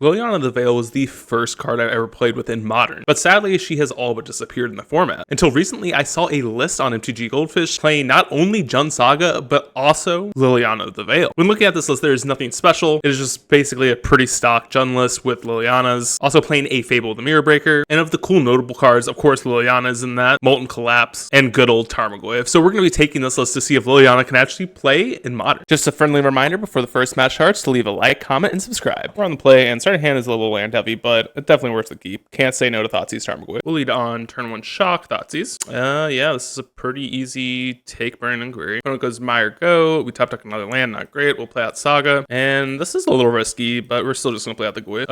Liliana the Veil was the first card I ever played with in Modern, but sadly she has all but disappeared in the format. Until recently I saw a list on MTG Goldfish playing not only JUND Saga, but also Liliana the Veil. When looking at this list, there is nothing special. It is just basically a pretty stock JUND list with Lilianas, also playing a Fable the Mirror Breaker, and of the cool notable cards, of course Liliana is in that, Molten Collapse, and good old Tarmogoyf. So we're going to be taking this list to see if Liliana can actually play in Modern. Just a friendly reminder before the first match starts to leave a like, comment, and subscribe. We're on the play, and starting hand is a little land heavy, but it's definitely worth the keep. Can't say no to Thoughtseize Tarmogoyf. We'll lead on turn 1 Shock Thoughtseize. Yeah, this is a pretty easy take, burn, and query. When it goes Mire Go, we top deck another land, not great. We'll play out Saga, and this is a little risky, but we're still just gonna play out the Goyf.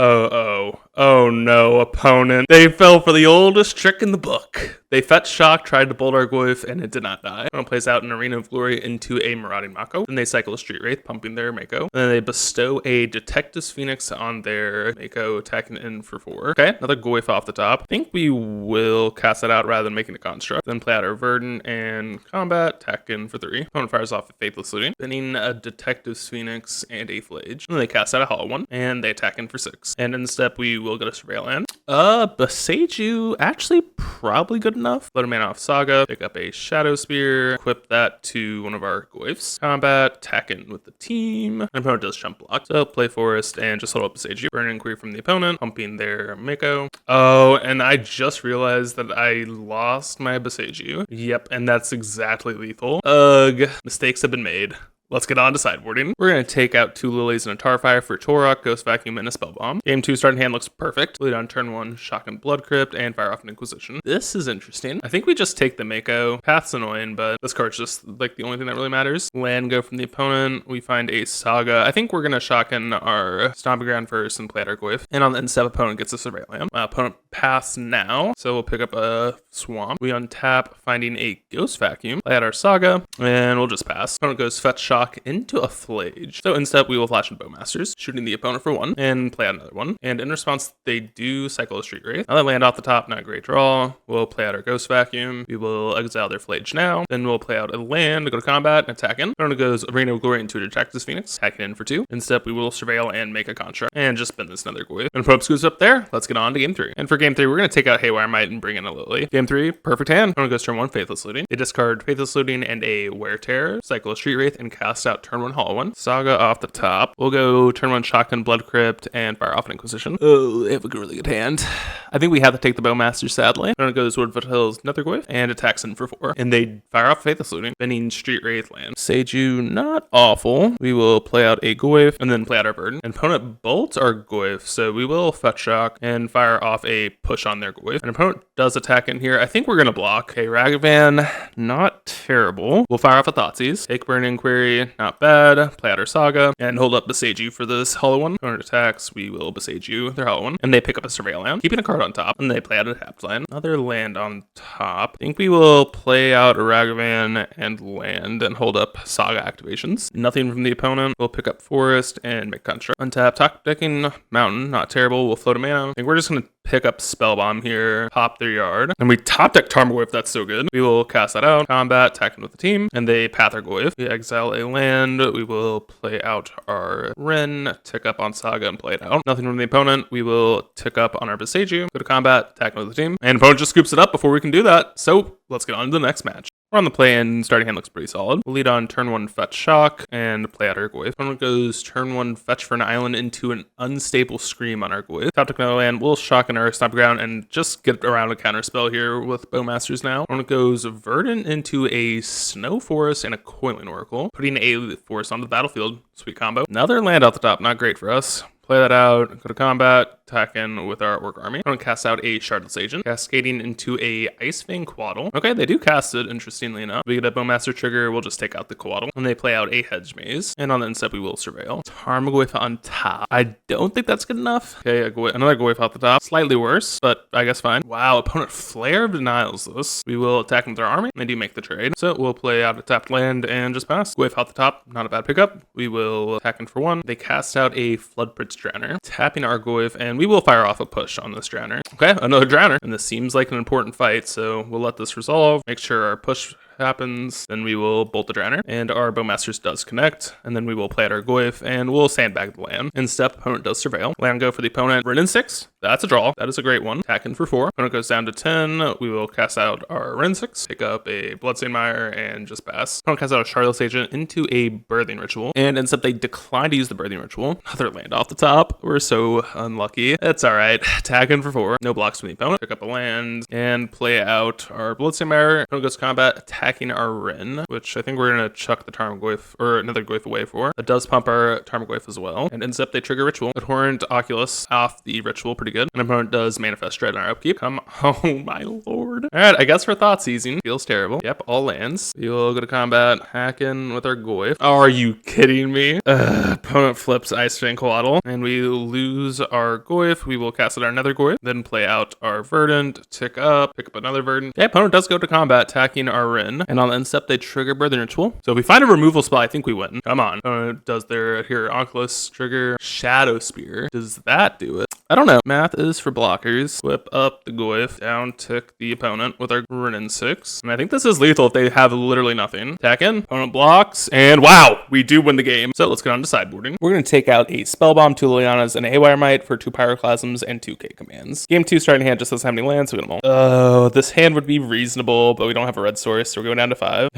Oh no, opponent. They fell for the oldest trick in the book. They fetched Shock, tried to bolt our Goyf, and it did not die. Opponent plays out an Arena of Glory into a Marauding Mako. Then they cycle a Street Wraith, pumping their Mako. And then they bestow a Detective's Phoenix on their Mako, attacking in for 4. Okay, another Goyf off the top. I think we will cast that out rather than making a construct. Then play out our Verdant and combat, attack in for 3. Opponent fires off a Faithless Looting, spinning a Detective's Phoenix and a Flage. And then they cast out a Hollow One, and they attack in for 6. And in step, we will get a Surveil Land. Beseiju, actually probably good enough. Let a mana off Saga, pick up a Shadow Spear, equip that to one of our Goyfs. Combat, attack in with the team. And opponent does jump block. So play Forest and just hold up Beseiju. Burn and Query from the opponent, pumping their Mako. Oh, and I just realized that I lost my Beseiju. Yep, and that's exactly lethal. Ugh, mistakes have been made. Let's get on to sideboarding. We're going to take out 2 Lilies and a Tarfire for Torok, Ghost Vacuum, and a Spellbomb. Game 2 starting hand looks perfect. Lead on turn 1, Shock and Blood Crypt, and fire off an Inquisition. This is interesting. I think we just take the Mako. Path's annoying, but this card's just like the only thing that really matters. Land go from the opponent. We find a Saga. I think we're going to Shock in our Stomping Ground first and play out our Goyf. And on the end step, opponent gets a Surveil Land. Opponent paths now, so we'll pick up a Swamp. We untap, finding a Ghost Vacuum. Play out our Saga, and we'll just pass. Opponent goes fetch Shock into a Flage. So instead, we will flash in Bowmasters, shooting the opponent for 1, and play out another one. And in response, they do cycle a Street Wraith. Now they land off the top, not a great draw. We'll play out our Ghost Vacuum. We will exile their Flage now. Then we'll play out a land, go to combat, and attack in. Opponent goes Arena of Glory into a Detective's Phoenix, attacking in for 2. Instead, we will Surveil and make a construct, and just spin this another Goyf. And Probe scoots up there. Let's get on to game 3. And for game 3, we're going to take out Haywire Might and bring in a Lily. Game 3, perfect hand. Opponent goes turn 1, Faithless Looting. They discard Faithless Looting and a Wear Terror, cycle a Street Wraith, and cast out turn 1 Hollow One. Saga off the top. We'll go turn 1 Shotgun Blood Crypt and fire off an Inquisition. Oh, they have a really good hand. I think we have to take the Bowmaster, sadly. Then it goes Woodfoot Hills, Nether Goyf, and attacks in for 4. And they fire off Faithless Looting, spinning Street Wraith land. Seiju, not awful. We will play out a Goyf and then play out our Burden. And opponent bolts our Goyf, so we will fetch Shock and fire off a push on their Goyf. And opponent does attack in here. I think we're going to block. Okay, Ragavan, not terrible. We'll fire off a Thoughtseize. Take Burn Inquiry, not bad. Play out our Saga, and hold up Beseiju for this Hollow One. Opponent attacks, we will Beseiju their Hollow One, and they pick up a Surveil Land, keeping a card on top, and they play out a tapped land. Another land on top. I think we will play out a Ragavan and land, and hold up Saga activations. Nothing from the opponent. We'll pick up Forest and make construct. Untap, top decking Mountain, not terrible. We'll float a mana. I think we're just going to pick up Spellbomb here, pop their yard, and we top deck Tarmogoyf. That's so good. We will cast that out, combat, attacking with the team, and they path our Goyf. We exile a land. We will play out our Ren, tick up on Saga, and play it out. Nothing from the opponent. We will tick up on our Beseiju, go to combat, attacking with the team, and opponent just scoops it up before we can do that. So let's get on to the next match. We're on the play and starting hand looks pretty solid. We'll lead on turn 1 fetch Shock and play out our Goyf. Opponent goes turn 1 fetch for an island into an unstable Scream on our Goyf. Top deck another land, we'll Shock in our Stomping Ground and just get around a counter spell here with Bowmasters now. Opponent goes Verdant into a Snow Forest and a Coiling Oracle, putting a forest on the battlefield. Sweet combo. Another land off the top, not great for us. Play that out, go to combat, attack in with our Orc Army. I'm going to cast out a Shardless Agent, cascading into a Icefang Quaddle. Okay, they do cast it, interestingly enough. We get a Bowmaster trigger, we'll just take out the Quaddle. And they play out a Hedge Maze. And on the end step, we will Surveil. Tarmogoyf on top. I don't think that's good enough. Okay, another Goyf off the top. Slightly worse, but I guess fine. Wow, opponent Flare of Denials this. We will attack with our army, and they do make the trade. So we'll play out a tapped land and just pass. Goyf off the top, not a bad pickup. We will attack in for 1. They cast out a Floodbridge Drowner, tapping our Goyf, and we will fire off a push on this Drowner. Okay, another Drowner, and this seems like an important fight, so we'll let this resolve. Make sure our push happens, then we will bolt the Drowner, and our Bowmasters does connect, and then we will play out our Goyf, and we'll sandbag the land. In step, opponent does Surveil. Land go for the opponent. Rin in 6. That's a draw. That is a great one. Attacking for 4. Opponent goes down to 10. We will cast out our Rin 6, pick up a Bloodstained Mire, and just pass. Opponent casts out a Shardless Agent into a Birthing Ritual, and instead they decline to use the Birthing Ritual. Another land off the top. We're so unlucky. It's alright. Attacking for 4. No blocks from the opponent. Pick up a land, and play out our Bloodstained Mire. Opponent goes to combat, attacking our Rin, which I think we're going to chuck the Tarmogoyf, or another Goyf away for. It does pump our Tarmogoyf as well. And ends up they trigger Ritual. Abhorrent Oculus off the Ritual, pretty good. And opponent does Manifest Dread in our upkeep. Come oh my lord. Alright, I guess for Thought Seizing. Feels terrible. Yep, all lands. We will go to combat, hacking with our Goyf. Oh, are you kidding me? Opponent flips Icefang Coatl, and we lose our Goyf. We will cast out our Nether Goyf, then play out our Verdant, tick up, pick up another Verdant. Yeah, opponent does go to combat, attacking our Rin, and on the end step they trigger Birthing Ritual. So if we find a removal spell, I think we win. Come on. Opponent does their here Oculus, trigger Shadow Spear. Does that do it? I don't know. Math is for blockers. Whip up the Goyf, down tick the opponent with our Rin in 6. And I think this is lethal if they have literally nothing. Attack in, opponent blocks, and wow, we do win the game. So let's get on to sideboarding. We're going to take out a Spellbomb, 2 Lilianas, and a Haywire Might for 2 Pyroclasms and 2 K commands. Game 2 starting hand just doesn't have any lands, so we get them all. Oh, this hand would be reasonable, but we don't have a red source, so we're going down to 5.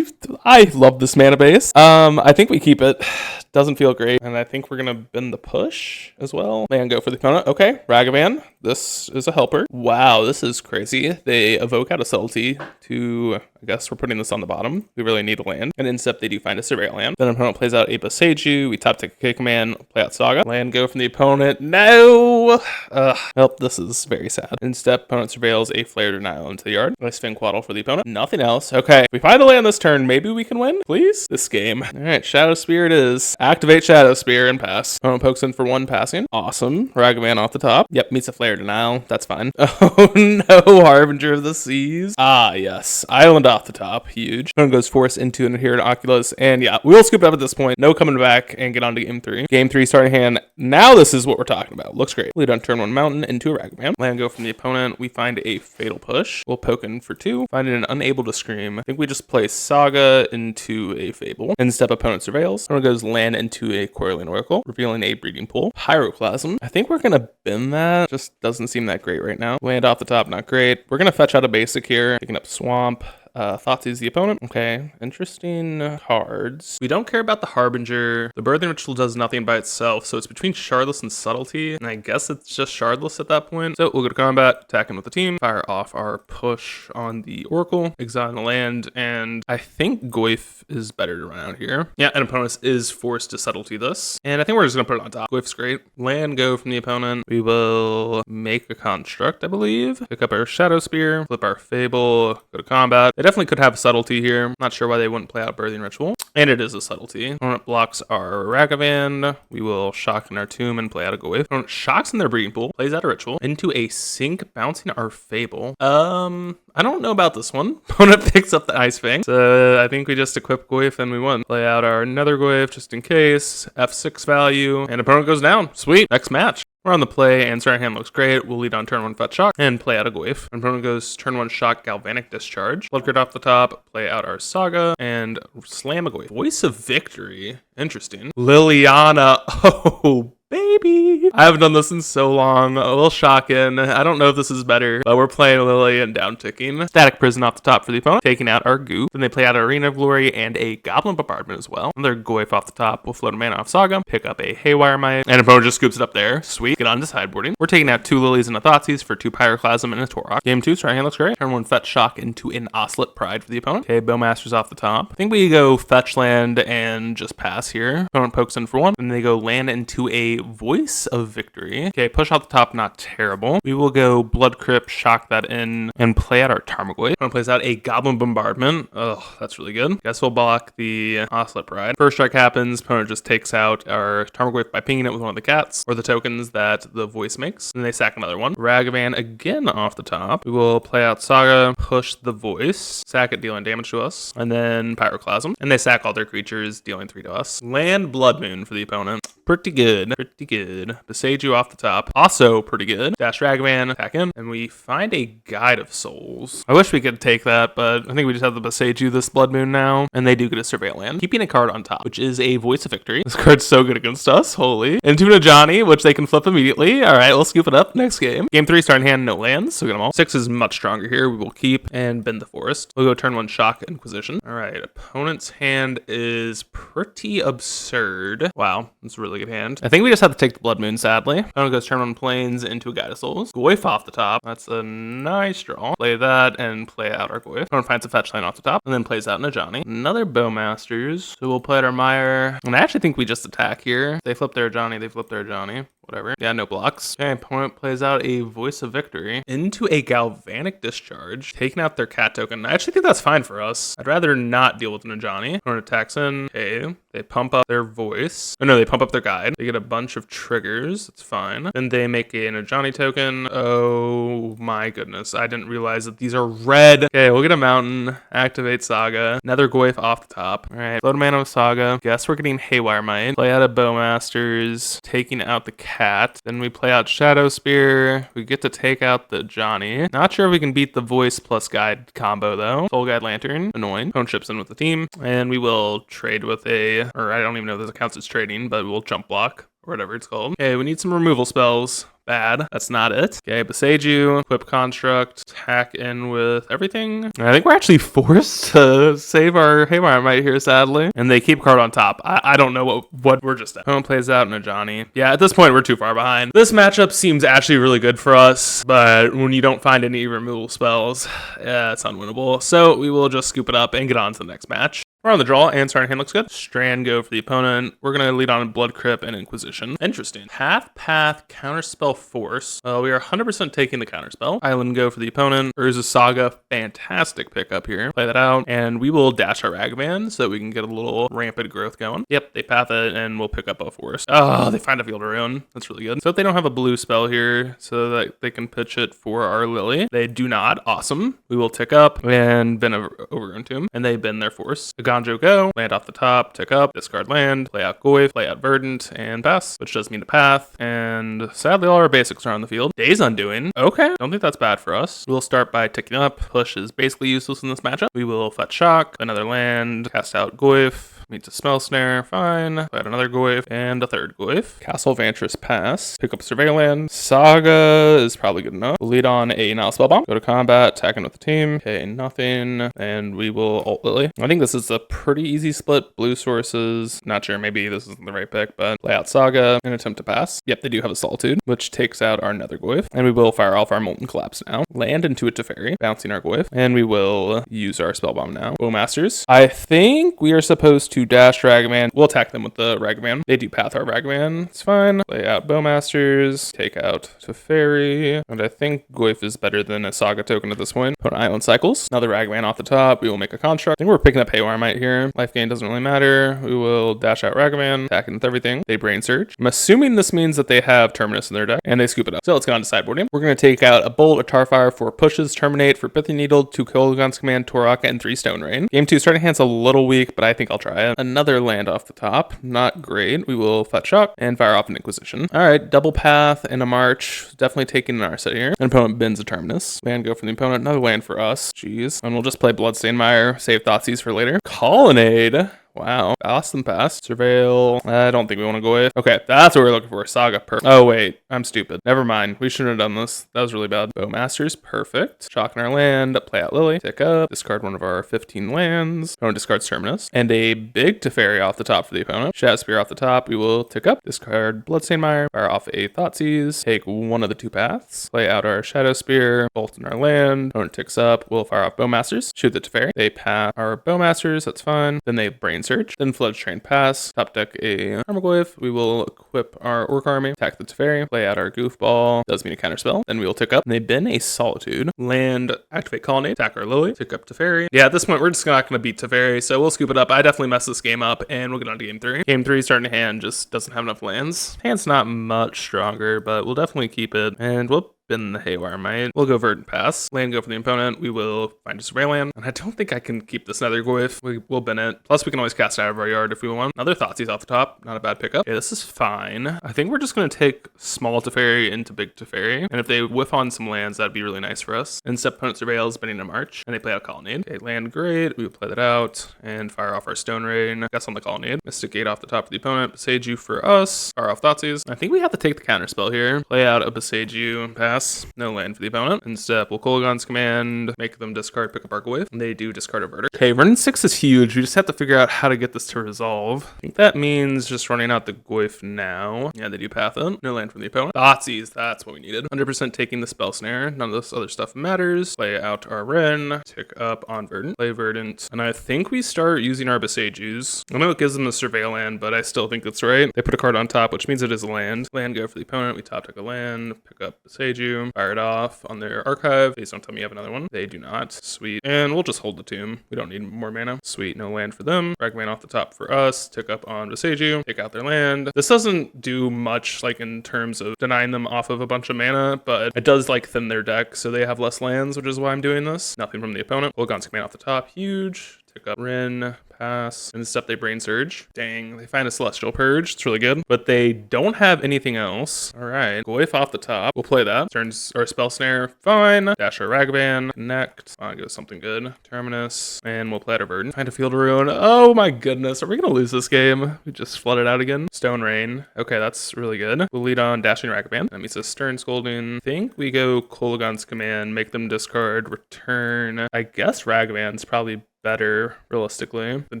I love this mana base. I think we keep it. Doesn't feel great, and I think we're going to bend the push as well. Land go for the opponent. Okay, Ragavan. This is a helper. Wow, this is crazy. They evoke out a subtlety to, I guess we're putting this on the bottom. We really need a land. And in step, they do find a Surveil land. Then opponent plays out a Boseiju. We top tick a K command, play out Saga. Land go from the opponent. No! Well, this is very sad. In step, opponent surveils a Flare Denial into the yard. Icefang Coatl for the opponent. Nothing else. Okay, if we find a land this turn, maybe we can win, please? This game. All right, Shadow Spear it is. Activate Shadow Spear and pass. Opponent pokes in for 1 passing. Awesome. Ragavan off the top. Yep, meets a Flare Denial. That's fine. Oh no, Harbinger of the Seas. Ah, yes. Island off the top. Huge. Opponent goes Force into an Adherent Oculus. And yeah, we'll scoop it up at this point. No coming back and get on to game 3. Game 3 starting hand. Now this is what we're talking about. Looks great. Lead on turn 1 Mountain into a Ragavan. Land go from the opponent. We find a Fatal Push. We'll poke in for 2. Finding an Unable to Scream. I think we just play Saga into a Fable. End step opponent surveils. Opponent goes land into a Coiling Oracle, revealing a Breeding Pool. Pyroclasm. I think we're gonna bend that. Just doesn't seem that great right now. Land off the top, not great. We're gonna fetch out a basic here. Picking up Swamp. Thoughtseize the opponent. Okay, interesting cards. We don't care about the Harbinger. The Birthing Ritual does nothing by itself, so it's between Shardless and Subtlety, and I guess it's just Shardless at that point. So we'll go to combat, attacking with the team, fire off our push on the Oracle, exile the land, and I think Goyf is better to run out here. Yeah, and opponent is forced to Subtlety this, and I think we're just gonna put it on top. Goyf's great. Land go from the opponent. We will make a construct, I believe. Pick up our Shadow Spear, flip our Fable, go to combat. They definitely could have subtlety here. Not sure why they wouldn't play out Birthing Ritual. And it is a subtlety. Opponent blocks our Ragavan. We will shock in our Tomb and play out a Goyf. Opponent shocks in their Breeding Pool, plays out a Ritual into a Sink, bouncing our Fable. I don't know about this one. Opponent picks up the Icefang. So I think we just equip Goyf and we won. Play out our Nether Goyf just in case. F6 value. And opponent goes down. Sweet. Next match. We're on the play, and starting hand looks great. We'll lead on turn 1 Fetch Shock, and play out a Goyf. Opponent goes turn 1 Shock, Galvanic Discharge. Blood Grid off the top, play out our Saga, and slam a Goyf. Voice of Victory. Interesting. Liliana. Oh, baby. I haven't done this in so long. We'll shock in. I don't know if this is better, but we're playing Lily and down ticking. Static Prison off the top for the opponent, taking out our Goo. Then they play out Arena of Glory and a Goblin Bombardment as well. Another Goyf off the top. We'll float a mana off Saga, pick up a Haywire Might, and opponent just scoops it up there. Sweet. Get on to sideboarding. We're taking out 2 Lilies and a Thoughtseize for 2 Pyroclasm and a Torok. Game 2, starting hand looks great. Turn 1 Fetch Shock into an Oslet Pride for the opponent. Okay, Bowmasters off the top. I think we go fetch land and just pass here. Opponent pokes in for 1, and they go land into a Voice of Victory. Okay, push out the top, not terrible. We will go Blood Crypt, shock that in, and play out our Tarmogoyf. Opponent plays out a Goblin Bombardment. Oh, that's really good. Guess we'll block the Oslet Pride. First strike happens, opponent just takes out our Tarmogoyf by pinging it with one of the cats, or the tokens that the voice makes. And they sack another one. Ragavan again off the top. We will play out Saga, push the voice, sack it, dealing damage to us, and then Pyroclasm. And they sack all their creatures, dealing 3 to us. Land Blood Moon for the opponent. Pretty good. Pretty good. Beseiju off the top. Also pretty good. Dash Ragavan. Attack him. And we find a Guide of Souls. I wish we could take that, but I think we just have the Beseiju this Blood Moon now. And they do get a Surveil Land. Keeping a card on top, which is a Voice of Victory. This card's so good against us. Holy. Into an Ajani, which they can flip immediately. All right, we'll scoop it up next game. Game 3, starting hand, no lands. So we get them all. 6 is much stronger here. We will keep and bend the forest. We'll go turn 1 Shock Inquisition. All right, opponent's hand is pretty absurd. Wow, that's a really good hand. I think we just have to take the Blood Moon, sadly. Opponent goes turn 1 Plains into a Guide of Souls. Goyf off the top. That's a nice draw. Play that and play out our Goyf. Opponent finds a fetch line off the top and then plays out an Ajani. Another Bowmasters. So we'll play out our Mire. And I actually think we just attack here. They flip their Ajani. They flip their Ajani. Whatever. Yeah, no blocks. Okay, opponent plays out a Voice of Victory into a Galvanic Discharge, taking out their cat token. I actually think that's fine for us. I'd rather not deal with an Ajani. Opponent attacks in. Okay, they pump up their Voice. Oh no, they pump up their Guide. They get a bunch of triggers. It's fine. Then they make an Ajani token. Oh my goodness. I didn't realize that these are red. Okay, we'll get a Mountain. Activate Saga. Another Goyf off the top. All right, load a mana of Saga. Guess we're getting Haywire Might. Play out a Bowmasters, taking out the cat. Then we play out Shadow Spear. We get to take out the Johnny. Not sure if we can beat the Voice plus Guide combo though. Soul Guide Lantern. Annoying. Opponent chips in with the team. And we will trade with or I don't even know if this counts as trading, but we'll jump block or whatever it's called. Okay, we need some removal spells. Bad. That's not it. Okay, Beseiju, Equip Construct, attack in with everything. I think we're actually forced to save our Haywire Might here, sadly. And they keep card on top. I don't know what we're just at. Opponent plays out an Ajani. Yeah, at this point, we're too far behind. This matchup seems actually really good for us, but when you don't find any removal spells, yeah, it's unwinnable. So we will just scoop it up and get on to the next match. We're on the draw, and starting hand looks good. Strand go for the opponent. We're going to lead on Blood Crypt and Inquisition. Interesting. Path, Counterspell, Force. We are 100% taking the Counterspell. Island go for the opponent. Urza Saga, fantastic pickup here. Play that out, and we will dash our Ragavan so that we can get a little rampant growth going. Yep, they path it, and we'll pick up a Forest. Oh, they find a Field of Ruin. That's really good. So if they don't have a blue spell here so that they can pitch it for our Lily. They do not. Awesome. We will tick up and bend over into him, and they bend their Force. Ganjo go, land off the top, tick up, discard land, play out Goyf, play out Verdant, and pass, which does mean to path. And sadly, all our basics are on the field. Days Undoing. Okay, don't think that's bad for us. We'll start by ticking up. Push is basically useless in this matchup. We will fetch Shock, another land, cast out Goyf. Meets a Spell Snare, fine. Play out another Goyf and a third Goyf. Castle Vantress pass. Pick up Surveil Land. Saga is probably good enough. We'll lead on a Nile Spellbomb. Go to combat, attacking with the team. Okay, nothing. And we will ult Lily. I think this is a pretty easy split. Blue sources. Not sure, maybe this isn't the right pick, but play out Saga and attempt to pass. Yep, they do have a Solitude, which takes out our Nether Goyf. And we will fire off our Molten Collapse now. Land into a Teferi, bouncing our Goyf. And we will use our Spellbomb now. Bowmasters. I think we are supposed to dash Ragavan. We'll attack them with the Ragavan. They do path our Ragavan. It's fine. Play out Bowmasters. Take out Teferi. And I think Goyf is better than a Saga token at this point. Put an Island Cycles. Another Ragavan off the top. We will make a construct. I think we're picking up Haywire Might here. Life gain doesn't really matter. We will dash out Ragavan. Attacking with everything. They Brain Surge. I'm assuming this means that they have Terminus in their deck. And they scoop it up. So let's go on to sideboarding. We're going to take out a Bolt, a Tarfire, 4 pushes, Terminate for Pithy Needle, 2 Kolaghan's Command, Toraka, and 3 Stone Rain. Game 2 starting hand's a little weak, but I think I'll try it. Another land off the top. Not great. We will fetch Shock and fire off an Inquisition. Alright, double path and a march. Definitely taking an Arset here. An opponent bends a Terminus. Land go for the opponent. Another land for us. Jeez. And we'll just play Bloodstained Mire. Save Thoughtseize for later. Colonnade. Wow. Ballast pass. Surveil. I don't think we want to go with. Okay, that's what we're looking for. Saga. Perfect. Oh, wait. I'm stupid. Never mind. We shouldn't have done this. That was really bad. Bowmasters. Perfect. Shocking our land. Play out Lily. Tick up. Discard one of our 15 lands. Opponent discards Terminus. And a big Teferi off the top for the opponent. Shadow Spear off the top. We will tick up. Discard Bloodstained Mire. Fire off a Thoughtseize. Take one of the 2 paths. Play out our Shadow Spear. Bolt in our land. Opponent ticks up. We'll fire off Bowmasters. Shoot the Teferi. They path our Bowmasters. That's fine. Then they Brain Surge. Then Flood Train pass. Top deck a Armagoyf. We will equip our Orc Army. Attack the Teferi. Play out our Goofball. Does mean a counterspell. Then we will tick up. And they bin a Solitude. Land. Activate Colonnade. Attack our Lily. Tick up Teferi. Yeah, at this point, we're just not going to beat Teferi, so we'll scoop it up. I definitely messed this game up, and we'll get on to game 3. Game 3, starting to hand, just doesn't have enough lands. Hand's not much stronger, but we'll definitely keep it. And whoop. spin the Haywire Might. We'll go Verdant Pass. Land go for the opponent. We will find a Survey Land. And I don't think I can keep this Nether Glyph. We'll bin it. Plus, we can always cast it out of our yard if we want. Another Thoughtseize off the top. Not a bad pickup. Okay, this is fine. I think we're just going to take small Teferi into big Teferi. And if they whiff on some lands, that'd be really nice for us. Instead, opponent surveils, binning a March. And they play out Colonnade. Okay, land great. We will play that out and fire off our Stone Rain. Guess on the Colonnade. Mystic Gate off the top of the opponent. Beseiju for us. Fire off Thoughtseize. I think we have to take the counter spell here. Play out a Beseiju. Pass. No land for the opponent. Instead, we'll Kolaghan's Command. Make them discard, pick up our Glyph. And they do discard a Verdict. Okay, Vernon 6 is huge. We just have to figure out how to get this to resolve. I think that means just running out the Glyph now. Yeah, they do path it. No land from the opponent. Thoughtseize, that's what we needed. 100% taking the Spell Snare. None of this other stuff matters. Play out our Wrenn. Tick up on Verdant. Play Verdant. And I think we start using our Beseijus. I know it gives them a Survey Land, but I still think it's right. They put a card on top, which means it is a land. Land go for the opponent. We top deck a land. Pick up Beseiju. Fire it off on their archive. Please don't tell me you have another one. They do not. Sweet. And we'll just hold the tomb. We don't need more mana. Sweet. No land for them. Ragman off the top for us. Tick up on Beseiju. Take out their land. This doesn't do much like in terms of denying them off of a bunch of mana, but it does like thin their deck so they have less lands, which is why I'm doing this. Nothing from the opponent. Kolaghan's Command off the top. Huge. Tick up Wrenn, pass. In the step, they Brain Surge. Dang, they find a Celestial Purge. It's really good. But they don't have anything else. All right, Glyph off the top. We'll play that. Turns our Spell Snare. Fine. Dash our Ragavan. Connect. I'll go something good. Terminus. And we'll play out our Burden. Find a Field of Ruin. Oh my goodness. Are we going to lose this game? We just flooded out again. Stone Rain. Okay, that's really good. We'll lead on Dashing Ragavan. That means a Stern Scolding. I think we go Kolaghan's Command. Make them discard. Return. I guess Ragavan's probably better, realistically, than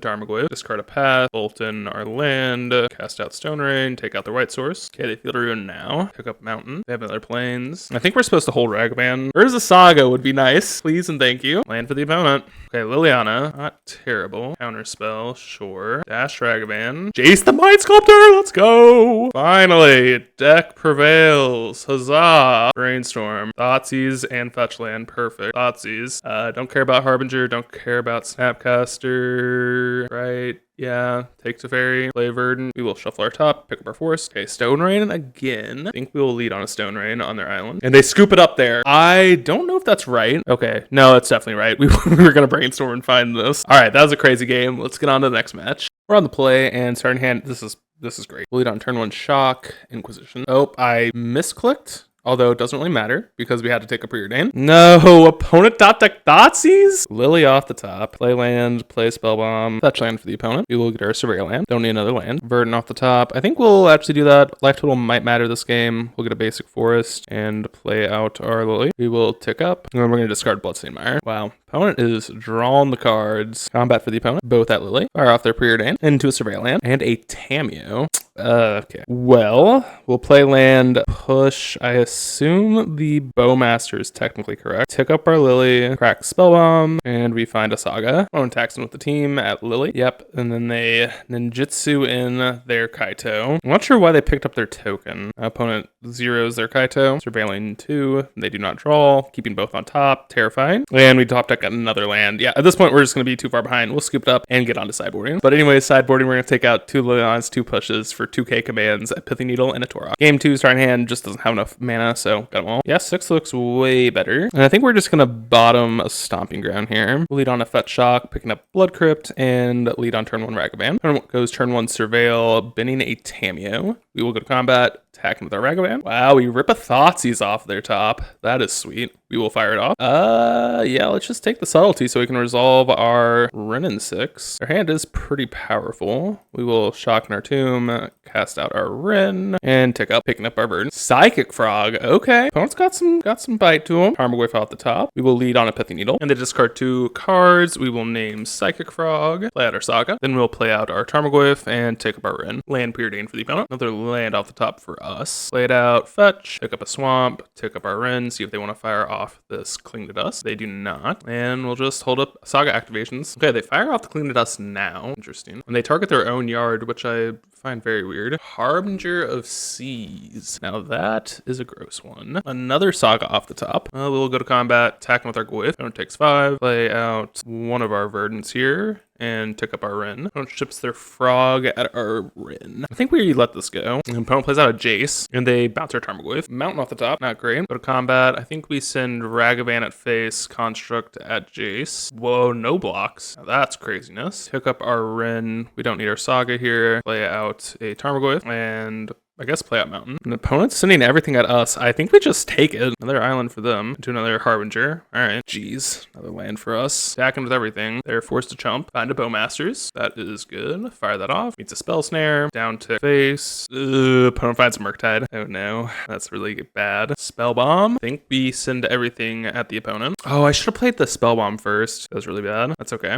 Tarmogoyf. Discard a path, Bolton our land, cast out Stone Rain, take out their white source. Okay, they Field of Ruin now. Pick up Mountain. They have another plains. I think we're supposed to hold Ragavan. Where's the Saga would be nice. Please and thank you. Land for the opponent. Okay, Liliana. Not terrible. Counter spell, sure. Dash Ragavan. Jace the Mind Sculptor! Let's go! Finally, deck prevails. Huzzah! Brainstorm. Thoughtseize and fetch land. Perfect. Thoughtseize. Don't care about Harbinger. Don't care about Snapcaster, right? Yeah, take Teferi, play Verdant. We will shuffle our top, pick up our forest. Okay, Stone Rain again. I think we will lead on a Stone Rain on their island. And they scoop it up there. I don't know if that's right. Okay, no, it's definitely right. We were going to brainstorm and find this. All right, that was a crazy game. Let's get on to the next match. We're on the play and starting hand. This is great. We'll lead on turn 1 Shock, Inquisition. Oh, I misclicked. Although it doesn't really matter because we had to take a preordain. No, opponent top deck Thoughtseize. Lily off the top. Play land, play Spellbomb. Fetch land for the opponent. We will get our Surveyor land. Don't need another land. Verdant off the top. I think we'll actually do that. Life total might matter this game. We'll get a basic forest and play out our Lily. We will tick up. And then we're going to discard Bloodstained Mire. Wow. Opponent is drawing the cards. Combat for the opponent. Both at Lily. Fire off their preordain into a Surveyor land. And a Tameo. Okay. Well, we'll play land, push. I assume the Bowmaster is technically correct. Tick up our Lily, crack Spellbomb, and we find a Saga. Owen Taxon with the team at Lily. Yep. And then they ninjutsu in their Kaito. I'm not sure why they picked up their token. Opponent zeros their Kaito. Surveilling 2. They do not draw. Keeping both on top. Terrifying. And we top deck another land. Yeah, at this point, we're just going to be too far behind. We'll scoop it up and get onto sideboarding. But anyway, sideboarding, we're going to take out 2 Lilianas, 2 pushes for 2k commands, a Pithy Needle, and a Torok. Game 2 starting hand just doesn't have enough mana, so got them all. Yeah, 6 looks way better. And I think we're just gonna bottom a Stomping Ground here. We'll lead on a Fetch Shock, picking up Blood Crypt, and lead on turn 1 Ragavan. Turn 1 goes turn 1 Surveil, binning a Tameo. We will go to combat, attacking with our Ragavan. Wow, we rip a Thoughtseize off their top. That is sweet. We will fire it off. Yeah, let's just take the Subtlety so we can resolve our Wrenn 6. Our hand is pretty powerful. We will Shock in our Tomb, cast out our Wrenn, and tick up, picking up our Verdant. Psychic Frog, okay. Opponent's got some bite to him. Tarmogoyf off the top. We will lead on a Pithy Needle. And they discard 2 cards. We will name Psychic Frog, play out our Saga. Then we'll play out our Tarmogoyf and take up our Wrenn. Land preordained for the opponent. Another land off the top for us. Play it out, fetch, pick up a Swamp, tick up our Wrenn, see if they want to fire off this Cling to Dust. They do not. And we'll just hold up Saga activations. Okay, they fire off the Cling to Dust now. Interesting. And they target their own yard, which I find very weird. Harbinger of Seas. Now that is a gross one. Another Saga off the top. We'll go to combat, attacking with our Gwyth. Opponent takes 5. Play out one of our Verdants here. and took up our Rin. Opponent ships their Frog at our Rin. I think we let this go. And opponent plays out a Jace, and they bounce our Tarmogoyf. Mountain off the top, not great. Go to combat. I think we send Ragavan at face, Construct at Jace. Whoa, no blocks. Now that's craziness. Took up our Rin. We don't need our Saga here. Play out a Tarmogoyf, and I guess play out Mountain. And the opponent's sending everything at us. I think we just take it. Another island for them. Into another Harbinger. All right. Jeez. Another land for us. Attacking with everything. They're forced to chump. Find a Bowmasters. That is good. Fire that off. Meets a Spell Snare. Down tick face. Opponent finds a Murktide. Oh no. That's really bad. Spell Bomb. I think we send everything at the opponent. Oh, I should have played the Spell Bomb first. That was really bad. That's okay.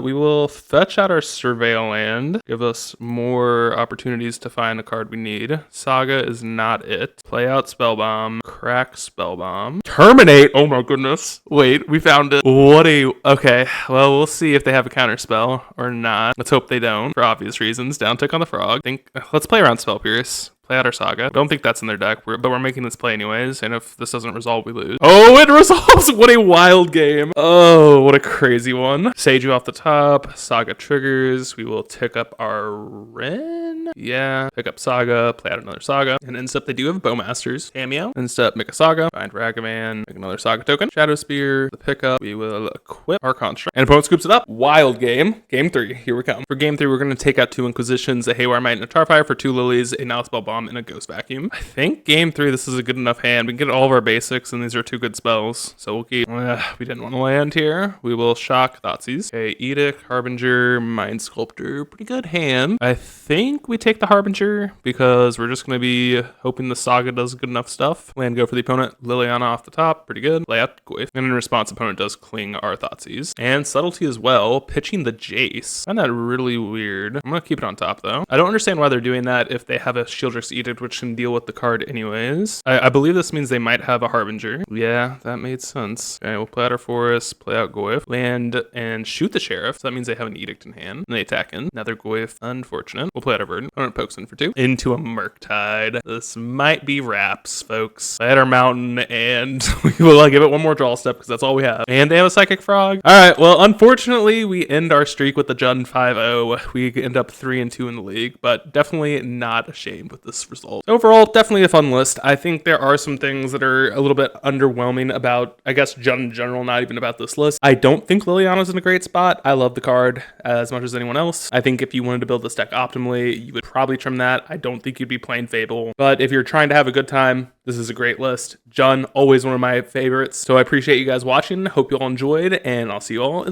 We will fetch out our Surveil land. Give us more opportunities to find a card we need. Saga is not it. Play out Spellbomb. Crack Spellbomb. Terminate! Oh my goodness. Wait, we found it. Okay, well, we'll see if they have a counter spell or not. Let's hope they don't, for obvious reasons. Down tick on the Frog. Let's play around Spell Pierce. Play out our Saga. I don't think that's in their deck, but we're making this play anyways, and if this doesn't resolve, we lose. Oh, it resolves! What a wild game. Oh, what a crazy one. Sage you off the top. Saga triggers. We will tick up our Ren. Yeah. Pick up Saga. Play out another Saga. And instead, they do have Bowmasters. Cameo. Instead, make a Saga. Find Ragavan. Make another Saga token. Shadow Spear. The pickup. We will equip our Construct. And opponent scoops it up. Wild game. Game 3. Here we come. For game 3, we're going to take out 2 Inquisitions, a Haywire Might, and a Tarfire for 2 Lilies, a Now Spell Bomb, and a Ghost Vacuum. I think game 3, this is a good enough hand. We can get all of our basics, and these are 2 good spells. So we'll keep... we didn't want to land here. We will shock Thoughtseize. Okay, Edict, Harbinger, Mind Sculptor. Pretty good hand. I think we take the Harbinger because we're just going to be hoping the Saga does good enough stuff. Land go for the opponent. Liliana off the top. Pretty good. Lay out Goyf. And in response, opponent does cling our Thoughtseize. And Subtlety as well. Pitching the Jace. I find that really weird. I'm going to keep it on top, though. I don't understand why they're doing that if they have a Shieldrick's Edict, which can deal with the card anyways. I believe this means they might have a Harbinger. Yeah, that made sense. Okay, we'll play out our Forest, play out Goyf, land and shoot the Sheriff. So that means they have an Edict in hand. And they attack in. Another Goyf. Unfortunate. We'll play out our Verdant. Opponent pokes in for 2. Into a Murktide. This might be wraps, folks. Play out our Mountain, and we will give it one more draw step because that's all we have. And they have a Psychic Frog. Alright, well, unfortunately, we end our streak with the JUND 5-0. We end up 3-2 in the league, but definitely not ashamed with this result. Overall, definitely a fun list. I think there are some things that are a little bit underwhelming about, I guess, JUND in general, not even about this list. I don't think Liliana's in a great spot. I love the card as much as anyone else. I think if you wanted to build this deck optimally, you would probably trim that. I don't think you'd be playing Fable. But if you're trying to have a good time, this is a great list. JUND, always one of my favorites. So I appreciate you guys watching. Hope you all enjoyed, and I'll see you all in the